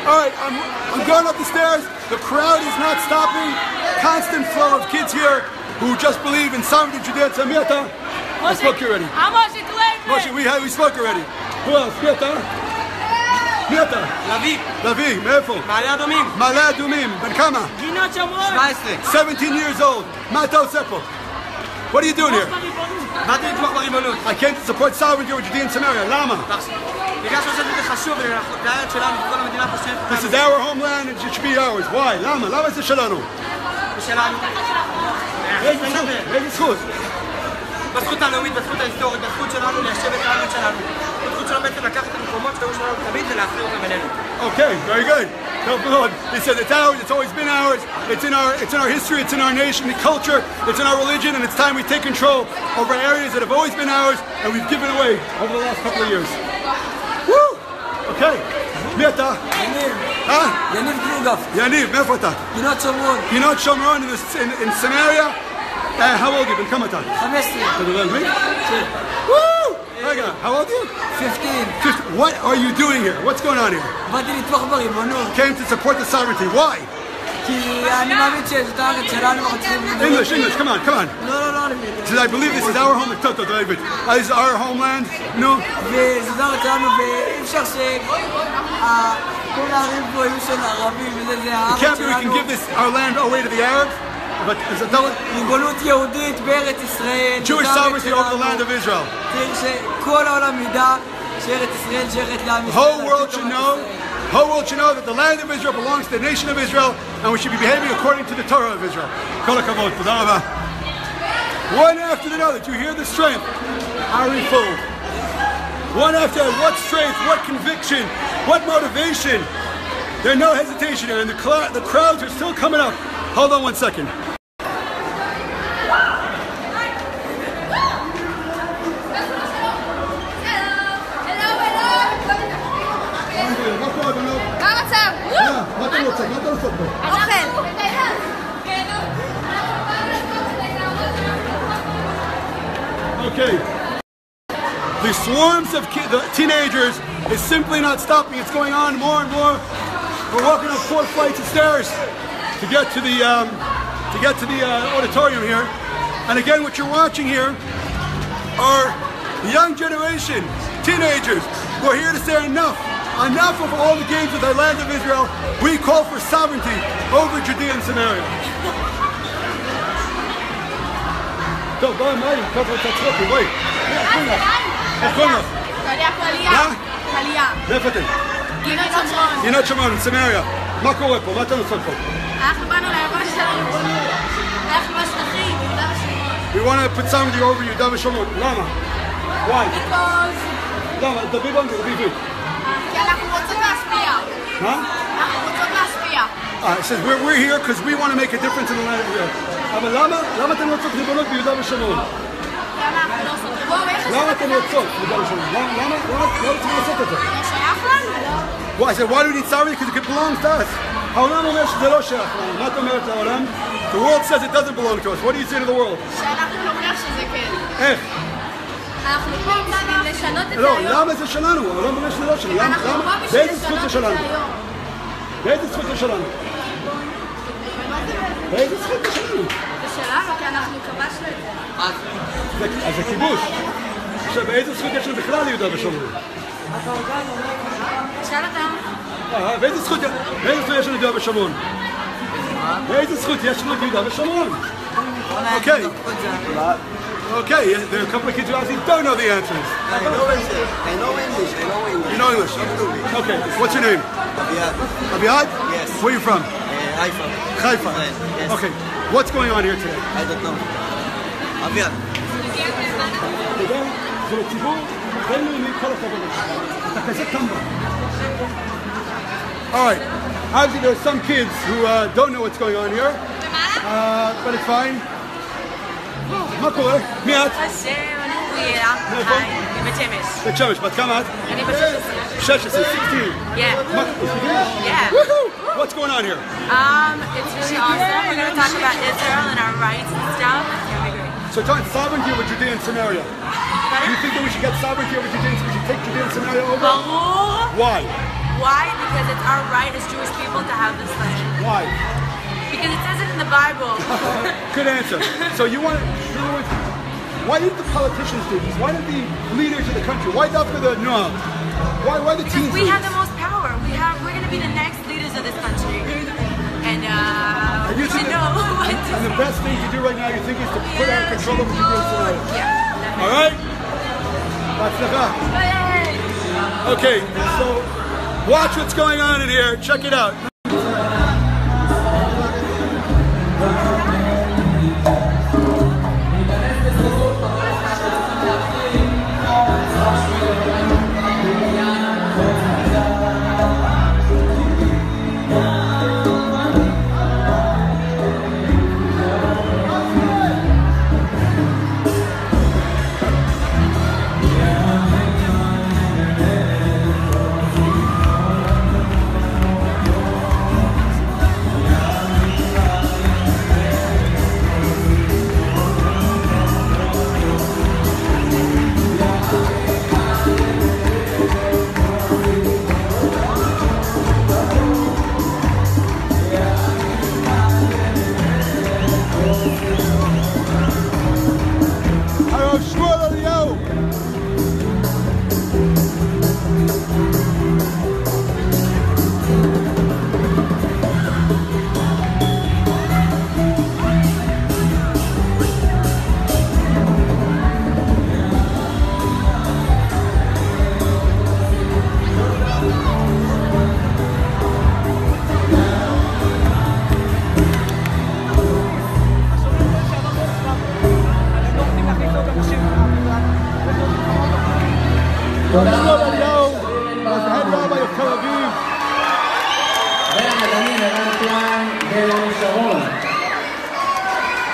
All right, I'm going up the stairs. The crowd is not stopping. Constant flow of kids here who just believe in sovereignty, Judea and Samaria. I spoke already. Moshe, we spoke already. Who else? מי אתה? לוי, מאיפה? מעלה אדומים. בן כמה? גינות שומרון. 17 years old. מה אתה עושה פה? What are you doing here? באתי לתמוך בריבונות. I came to support sovereignty over Judea and Samaria. למה? בגלל שחשבתי שזה חשוב, זה הארץ שלנו, כל המדינה חושבת. This is our homeland and it should be ours. Why? למה? למה זה שלנו? זה שלנו. איזה זכות? בזכות הלאומית, בזכות ההיסטורית, בזכות שלנו ליישב את הארץ שלנו. בזכות שלנו בעצם לקחת את המקומות שהיו שלנו תמיד ולהחזיר אותם אלינו. Okay, very good. He said it's ours, it's always been ours, it's in our history, it's in our nation, the culture, it's in our religion, and it's time we take control over areas that have always been ours and we've given away over the last couple of years. Woo! Okay. מי אתה? יניב קלוגף. יניב, מאיפה אתה? גינות שומרון. גינות שומרון in Samaria. How old are you? בן כמה אתה? 15. אתה מדבר אנגלית? כן. Woo! רגע, how old are you? 15. What are you doing here? What's going on here? באתי לתמוך בריבונות. Came to support the sovereignty. Why? כי אני מאמין שזאת הארץ שלנו ורוצים... English, come on. לא, אני מבין. I believe this is our home. This is our homeland. No. וזאת הארץ שלנו ואי אפשר כל הערים פה יהיו של ערבים וזה, זה הארץ Can't be שלנו. we can give this our land away to the Arabs. But is it ריבונות יהודית בארץ ישראל. Jewish sovereignty over the land of Israel. צריך שכל העולם ידע שארץ ישראל שייכת לעם ישראל. Whole world should know that the land of Israel belongs to the nation of Israel and we should be behaving according to the Torah of Israel. Kol hakavod. Toda rabah. One after another, do you hear the strength? Ari Fuld. One after another, what strength, what conviction, what motivation. There's no hesitation here and the crowds are still coming up. Hold on 1 second. Okay. The swarms of the teenagers is simply not stopping. It's going on more and more. We're walking up 4 flights of stairs to get to the auditorium here. And again, what you're watching here are the young generation, teenagers, who are here to say enough. Enough of all the games of the land of Israel. We call for sovereignty over Judea and Samaria. טוב, בואי, מהי, ככה את הצחוקים, בואי. איך קוראים לך? קליה. מאיפה אתם? גינת שומרון. גינת שומרון, סמריה. מה קורה פה? מה אתם עושות פה? אנחנו באנו לאירוע של הריבונות. אנחנו בשטחים, יהודה ושומרון. We want to put sovereignty over יהודה ושומרון. למה? Why? Because... למה? תדברי באנגלית, בעברית. כי אנחנו רוצות להשפיע. מה? אנחנו רוצות להשפיע. It says we're here because we want to make a difference in the land of Israel. אבל למה אתם רוצות ריבונות ביהודה ושומרון? למה אנחנו לא עושות ריבונות? למה אתם רוצות ביהודה ושומרון? למה צריכים לעשות את זה? זה שייך לנו? Why? I said, why do we need sovereignty? Because it belongs to us. העולם אומר שזה לא שייך לנו. מה את אומרת לעולם? The world says it doesn't belong to us. What do you say to the world? שאנחנו נאמר שזה כן. איך? אנחנו פה בשביל לשנות את זה לא, היום. למה זה שלנו? העולם אומר שזה לא שלנו. אנחנו פה בשביל באיזה זכות זה לשנות את שלנו? זה היום. באיזה זכות זה שלנו? באיזה זכות זה שלנו? זה שלנו, כי אנחנו כבשנו את זה. אז זה כיבוש. עכשיו, באיזה זכות יש לנו בכלל ליהודה ושומרון? שאל אותם. באיזה זכות יש לנו יהודה ושומרון? באיזה זכות יש לנו יהודה ושומרון? Okay. Okay, there are a couple of kids who actually don't know the answers. I know English. You know English? Okay, what's your name? Aviad. Aviad? Yes. Where are you from? Haifa. Haifa. Yes. Okay, what's going on here today? I don't know. Aviad. זה לציבור בינלאומי כל הכבוד. אתה כזה טמבל. All right, obviously there are some kids who don't know what's going on here, but it's fine. מה קורה? מי את? השם, אני אוריאלה. מאיפה? היי, מבית שמש. בית שמש, בת כמה את? אני בת 16, 16. Yeah. Yeah. Woohoo! What's going on here? It's really awesome. We're going to talk about Israel and our rights and stuff. It's going to be great. So it's on sovereignty over Judea and Samaria. Do you think that we should get sovereignty over Judea and we should take Judea and Samaria over? ברור. Why? Why? Because it's our right as Jewish people to have this land. Why? Because it says it in the Bible. Good answer. So you want to, in other words, why didn't the politicians do this? Why didn't the leaders of the country? Why after the Noah? Why the teens? Because we have the most power. We're going to be the next leaders of this country. And we should know what to do. And the best thing to do right now, you think, is to put out control over Judea and Samaria. Yeah. All right? Batzlacha. Okay, so watch what's going on in here. Check it out.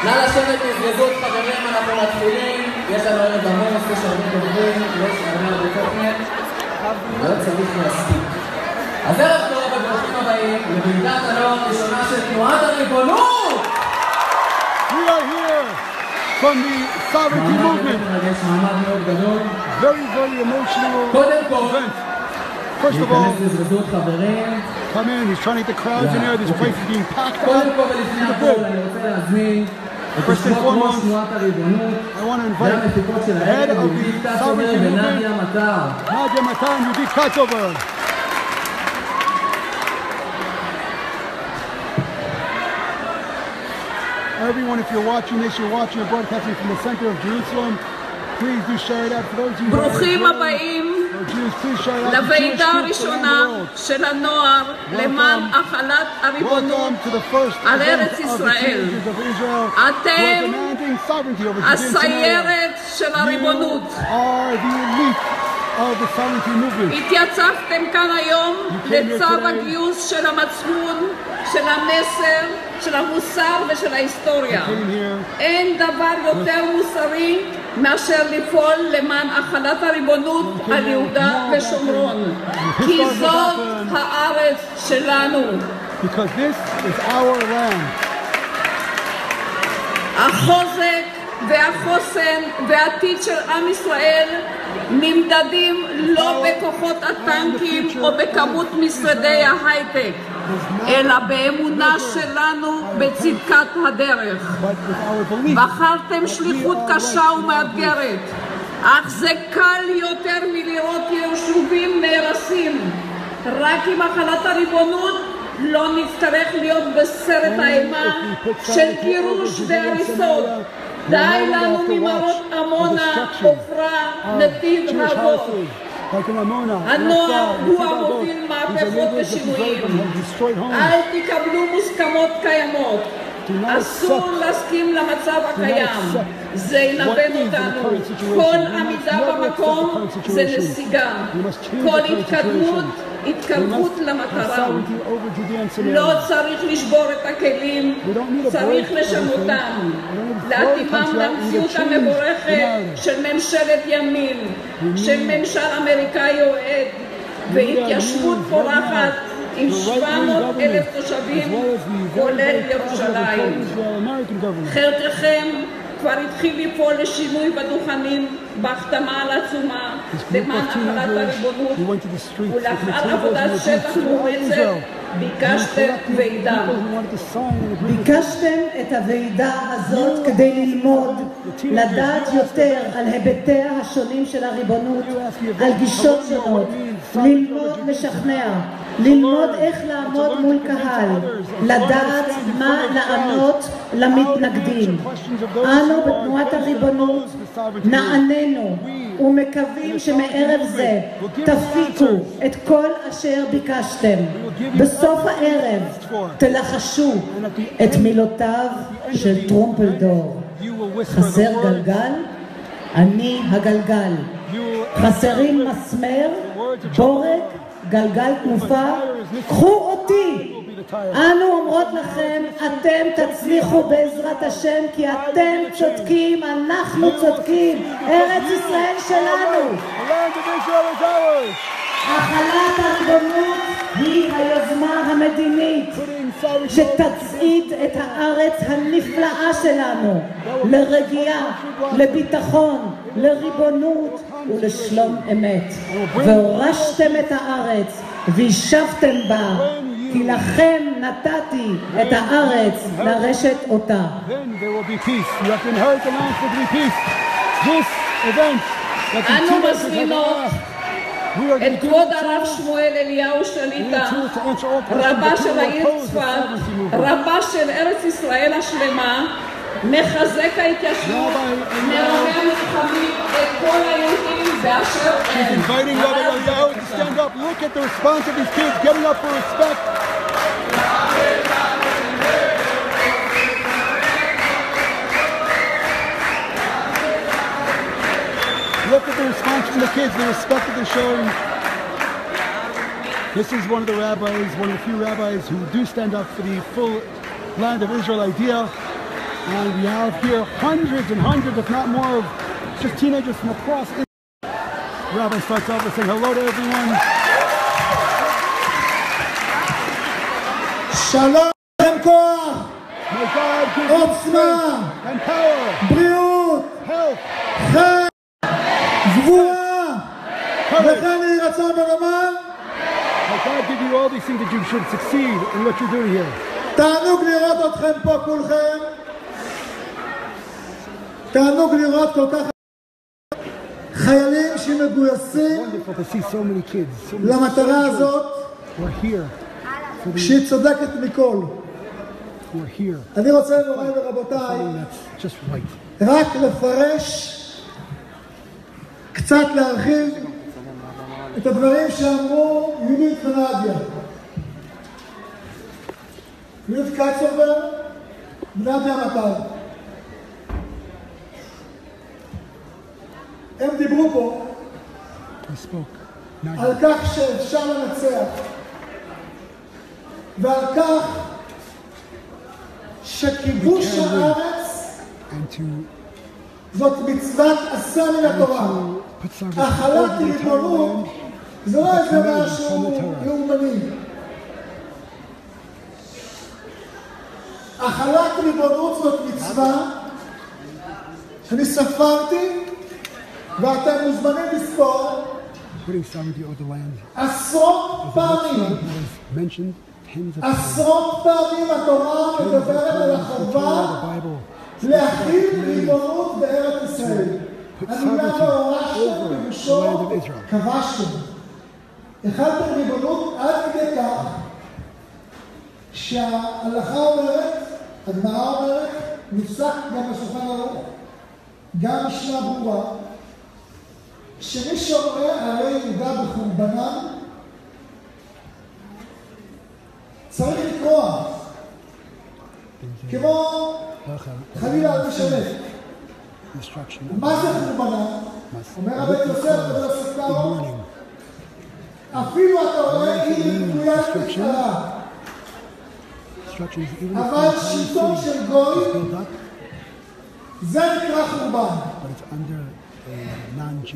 נא לשבת בזריזות חברים, אנחנו מתחילים. יש לנו ערב עמוס, יש הרבה דוברים, יש הרבה בתוכנית. לא צריך להספיק. אז ערב טוב וברוכים הבאים לוועידת הנוער הראשונה של תנועת הריבונות! We are here from the sovereignty movement. Very, very emotional event. First of all, come in, he's trying to get the crowds in here, this place is being packed up. First and foremost, I want to invite the head of the sovereignty movement, Nadia Matan, Yudit Katzover. Everyone, if you're watching this, you're watching a broadcasting from the center of Jerusalem. Please do share it out for those of you who ברוכים הבאים לוועידה הראשונה של הנוער למען החלת הריבונות על ארץ ישראל. אתם הסיירת של הריבונות. התייצבתם כאן היום לצד הגיוס של המצפון, של המסר, של המוסר ושל ההיסטוריה. אין דבר יותר מוסרי מאשר לפעול למען החלת הריבונות על יהודה ושומרון, כי זאת הארץ שלנו. החוזק והחוסן והעתיד של עם ישראל נמדדים לא בכוחות הטנקים או בכמות משרדי ההייטק, אלא באמונה שלנו בצדקת הדרך. בחרתם שליחות קשה ומאתגרת, אך זה קל יותר מלראות יישובים נהרסים. רק עם החלת הריבונות לא נצטרך להיות בסרט האימה של גירוש והריסות. די לנו ממראות עמונה, עופרה, נתיב האבות. הנוער הוא המוביל מהפכות ושינויים. אל תקבלו מוסכמות קיימות. אסור להסכים למצב הקיים. זה ינבן אותנו. כל עמידה במקום זה נסיגה. כל התקדמות התקרבות למטרה. לא צריך לשבור את הכלים, צריך לשנותם, להתאימם למציאות המבורכת של ממשלת ימין, של ממשל אמריקאי אוהד והתיישבות פורחת עם 700,000 תושבים, כולל ירושלים. חלקכם כבר התחיל לפעול לשינוי בדוכנים בהחתמה על עצומה למען החלת הריבונות, ולאחר עבודת שטח מאומצת ביקשתם ועידה. ביקשתם את הוועידה הזאת כדי ללמוד, לדעת יותר על היבטיה השונים של הריבונות, על גישות שונות, ללמוד לשכנע, ללמוד איך לעמוד מול קהל, לדעת מה לענות למתנגדים. אנו בתנועת הריבונות נענינו ומקווים שמערב זה תפיקו את כל אשר ביקשתם. בסוף הערב תלחשו את מילותיו של טרומפלדור. חסר גלגל? אני הגלגל. חסרים מסמר, בורג, גלגל תנופה? קחו אותי. אנו אומרות לכם, אתם תצליחו בעזרת השם, כי אתם צודקים, אנחנו צודקים. ארץ ישראל שלנו. החלת הריבונות היא היוזמה המדינית שתצעיד את הארץ הנפלאה שלנו לרגיעה, לביטחון, לריבונות ולשלום אמת. והורשתם את הארץ וישבתם בה, כי לכם נתתי את הארץ לרשת אותה. אנו מזמינות את כבוד הרב שמואל אליהו שליטה, רבה של העיר צפת, רבה של ארץ ישראל השלמה, מחזק ההתיישבות, מרומם וחמים את כל היהודים באשר הם. Look at the response from the kids, the respect that they're showing. This is one of the rabbis, one of the few rabbis who do stand up for the full land of Israel idea. And we have here hundreds and hundreds, if not more, of just teenagers from across Israel. The rabbi starts off by saying hello to everyone. Shalom, koach, may God give you strength and power. חן, גבורה, וכן יהי רצון ונאמן. God give you all these things that you should succeed in what you're doing here. תענוג לראות אתכם פה כולכם. תענוג לראות כל כך חיילים שמגויסים למטרה הזאת שהיא צודקת מכל. אני רוצה מוריי ורבותיי רק לפרש, קצת להרחיב את הדברים שאמרו יהודית ונדיה. יהודית קצובר ונדיה מטר. הם דיברו פה על כך שאפשר לנצח ועל כך שכיבוש הארץ זאת מצוות עשה מן התורה. החלת ריבונות זה לא איזה משהו לאומני. החלת ריבונות זאת מצווה שאני ספרתי ואתם מוזמנים לספור עשרות פעמים התורה מדברת על החובה להחיל ריבונות בארץ ישראל. המילה והורשתם פירושו כבשתם. החלתם ריבונות עד כדי כך שההלכה אומרת, הגמרא אומרת, נפסק גם בשולחן ערוך, גם משנה ברורה, שמי שרואה ערי יהודה בחורבנם צריך לקרוע, כמו חלילה על משלט. מה זה חורבנם? אומר רבי יוסף ויוסף קארו, אפילו אתה רואה עיר בנויה וקצרה, אבל שלטון של גוי זה נקרא חורבן.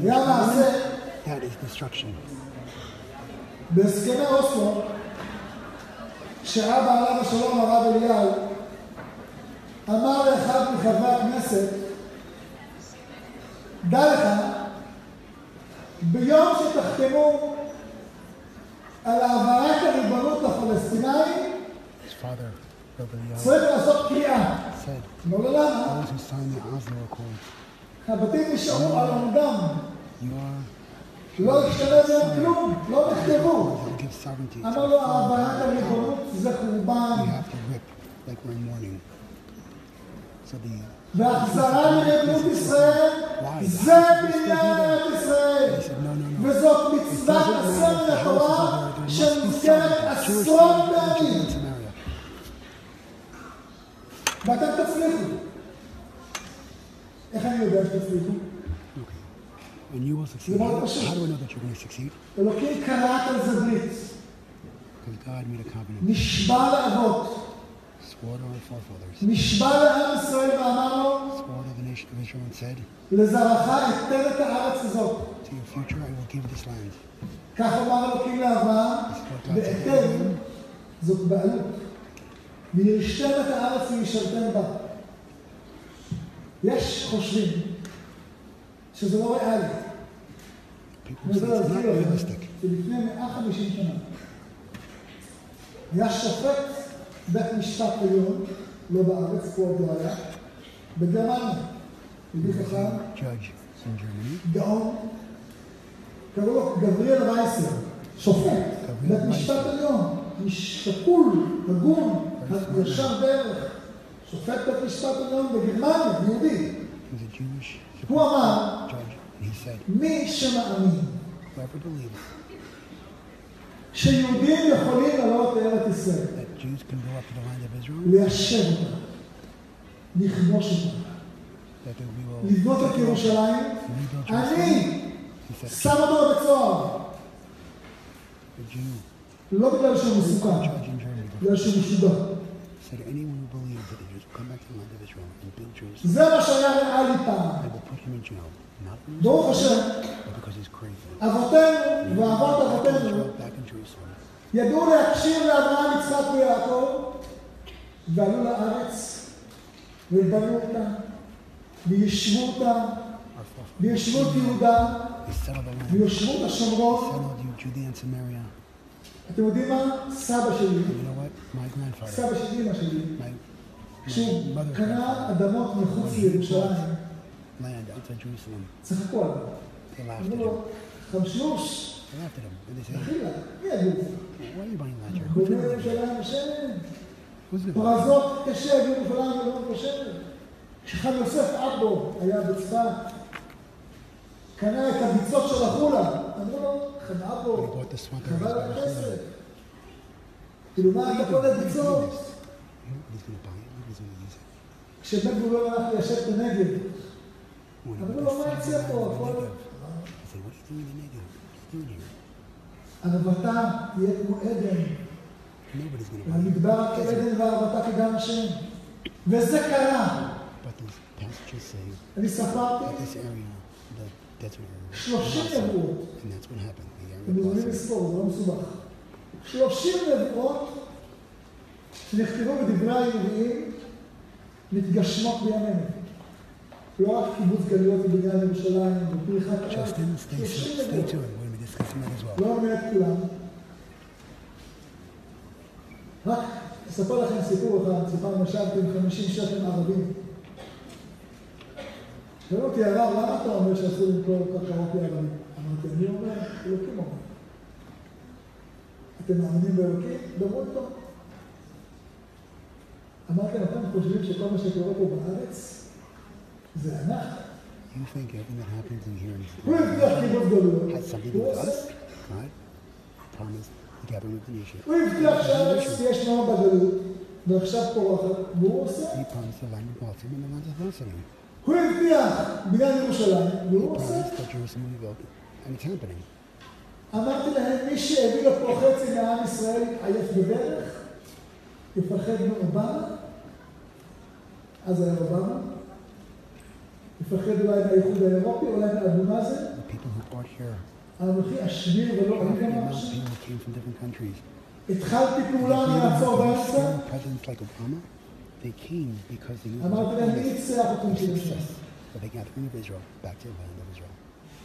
היה מעשה בהסכמי אוסלו שאבא עליו השלום הרב אליהו אמר לאחד מחברי הכנסת, דע לך, ביום שתחתמו על העברת הריבונות לפלסטינאים צריך לעשות קריאה. לא למה? הבתים נשארו על עומדם. לא השתנה בהם כלום, לא נכתבו. אמר לו, העברת הריבונות זה חורבן. והחזרה לריבונות ישראל זה בניין ארץ ישראל. וזאת מצוות עשה מן התורה שמוזכרת עשרות פעמים. ואתם תצליחו. איך אני יודע שתצליחו? And you will succeed. How do I know that you're going to succeed? אלוקים קראת על זה ברית. Because God made a covenant. נשבע לאבות. Swore to our forefathers. נשבע לעם ישראל ואמר לו. Swore to the nation of Israel and said. לזרעך אתן את הארץ הזאת. To your future I will give this land. כך אמר אלוקים לאברהם. ואתן זאת בעלות. וירשתם את הארץ וישרתם בה. יש חושבים שזה לא ריאלי. אני רוצה להזכיר לכם שלפני 150 שנה היה שופט בית משפט עליון, לא בארץ, פה עוד לא היה, בגרמניה. ידיד חכם, גאון, קראו לו גבריאל רייסר, שופט, בית משפט עליון, איש שקול, הגון, ישר דרך, שופט בית משפט עליון בגרמניה, יהודי. הוא אמר, מי שמאמין שיהודים יכולים לעלות לארץ ישראל, ליישב אותה, לכבוש אותה, לבנות את ירושלים, אני שם אותו בבית סוהר. לא בגלל שהוא מסוכן, בגלל שהוא משוגע. זה מה שהיה ריאלי פעם. ברוך השם, אבותינו ואבות אבותינו ידעו להקשיב לאברהם, יצחק ויעקב, ועלו לארץ ובנו אותה וישבו אותם, וישבו את יהודה, וישבו את השומרון. Judea and Samaria. אתם יודעים מה? סבא שלי, You know what? My grandfather. סבא של אמא שלי, My כשהוא mother's קנה אדמות מחוץ לירושלים, land outside Jerusalem. צחקו עליו. They laughed at אמרו him. לו, חמשלוש, They laughed at him. And they said, נחילה, מי יגור? why are you buying land here? בונה ירושלים השם. Who's going to פרזות קשה בירושלים ולא קשה. כשחד יוסף אבו היה בצפת, קנה את הביצות של החולה. אמרו לו, חד אבו, חבל על הכסף. כאילו מה אתה קונה ביצות? He's going to buy it. He's going to use it. כשבן גוריון הלך ליישב את הנגב, When אמרו לו, מה יצא פה? he said, what are you doing in the Negev? What are you doing here? ערבתה תהיה כמו עדן, Nobody's going to buy it. והמדבר כעדן וערבתה כגן השם. וזה קרה. But those passages say אני ספרתי that this area, the desert area, 30 נבואות. and that's what happened. The area אתם יכולים blossomed. לספור, זה לא מסובך. 30 נבואות שנכתבו בדברי היהודיים מתגשמות בימינו. לא רק קיבוץ גלויות ובניין ירושלים ופריחת הארץ. Justin, stay tuned. We're going to be discussing that as well. לא אומר את כולם. רק אספר לכם סיפור אחד, סיפרנו ישבתי עם 50 שכם ערבים. שאלו אותי הרב, למה אתה אומר שאסור למכור קרקעות לערבים? אמרתי, אני אומר, אלוקים אומר. אתם מאמינים באלוקים? דברו איתו. אמרתם, אתם חושבים שכל מה שקורה פה בארץ זה ענק? You think everything that happens in here הוא הבטיח קיבוץ גלויות. has something to do with us? God promised the gathering of the nation. הוא הבטיח שהארץ תהיה שנועה בגלות, ועכשיו פורחת, והוא עושה. He promised the land of blossom and the land of blossoming. הוא הבטיח בניין ירושלים, He והוא עושה. promised that Jerusalem will be built, and it's happening. אמרתי להם, מי שהביא לפה חצי מעם ישראל עייף בדרך, יפחד מאובמה, אז היה אובמה, יפחד אולי מהאיחוד האירופי, אולי מאבו מאזן. The people who brought here, האנוכי אשמיר ולא the אני גם amount of אשמיר. people who came from different countries. התחלתי פעולה לעצור באמצע, Presidents like Obama, they came because they knew אמרתי להם, מי יצא החוקום של השם? for the gathering of Israel back to the land of Israel.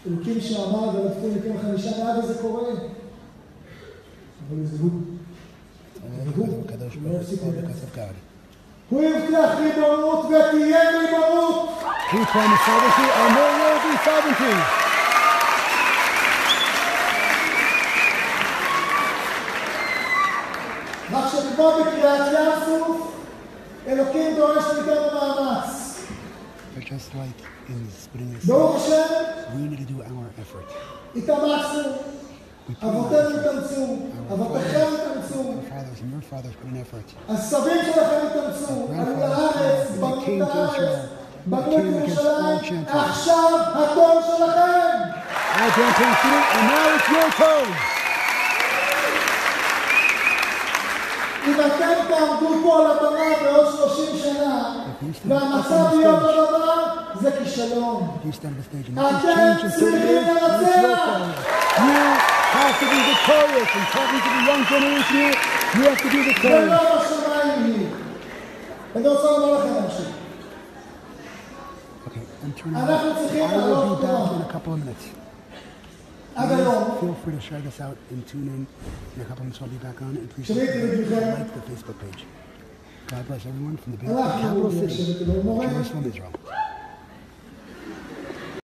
אלוקים שאמר, ולפתו מכם 5 מאה וזה קורה. אבל זה הוא. Kadosh Baruch Hu, because of God. הוא הבטיח ריבונות ותהיה ריבונות. He promised sovereignty, and there will be sovereignty. רק שכמו בקריאת ים סוף, אלוקים דורש מאיתנו מאמץ. But just like in splitting this, ברוך השם, we need to do our effort. התאמצנו, אבותינו התאמצו, אבותיכם התאמצו, Our fathers and your fathers put in effort. הסבים שלכם התאמצו, עלו לארץ, בנו את הארץ, בנו את ירושלים, עכשיו התור שלכם. Our grandparents did it, and now it's your turn. אם אתם תעמדו פה על הבמה בעוד 30 שנה, והמצב יהיה אותו דבר, זה כישלון. You stand on the stage and אתם צריכים לנצח! You have to be victorious, and talking to the young generation here, you have to be זה victorious. לא בשמיים היא. אני רוצה לומר לכם משהו. Okay, I'm turning אנחנו off. צריכים I will לעלות be back פה. in a couple of minutes. עד היום, Feel free to share this out and tune in. In a couple of minutes, I'll be back on. And please Shemit, like the Facebook page. God bless everyone from the beautiful capital city, אנחנו, Jerusalem, Israel.